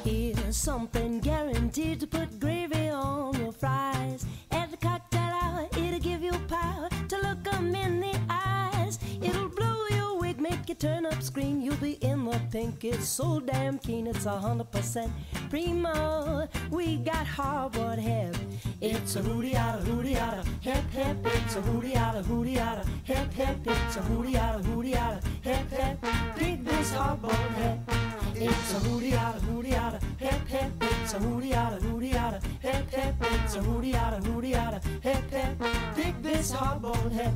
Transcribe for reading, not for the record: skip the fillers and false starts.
Here's something guaranteed to put gravy on your fries. At the cocktail hour, it'll give you power to look 'em in the eyes. It'll blow your wig, make you turn up, scream. You'll be in the pink. It's so damn keen. It's 100% primo. We got hardwood hip. It's a hootie-yada, hootie-yada, hip hip. It's a hootie-yada, hootie-yada, hip hip. It's a hootie-yada, hootie-yada, hip hip. Dig this hardwood hip. It's a hootie-yada, hootie-yada, hip hip. It's a hootie-yada, hootie-yada, hip hip. It's a hootie-yada, hootie-yada, hip hip. Dig this hardwood hip.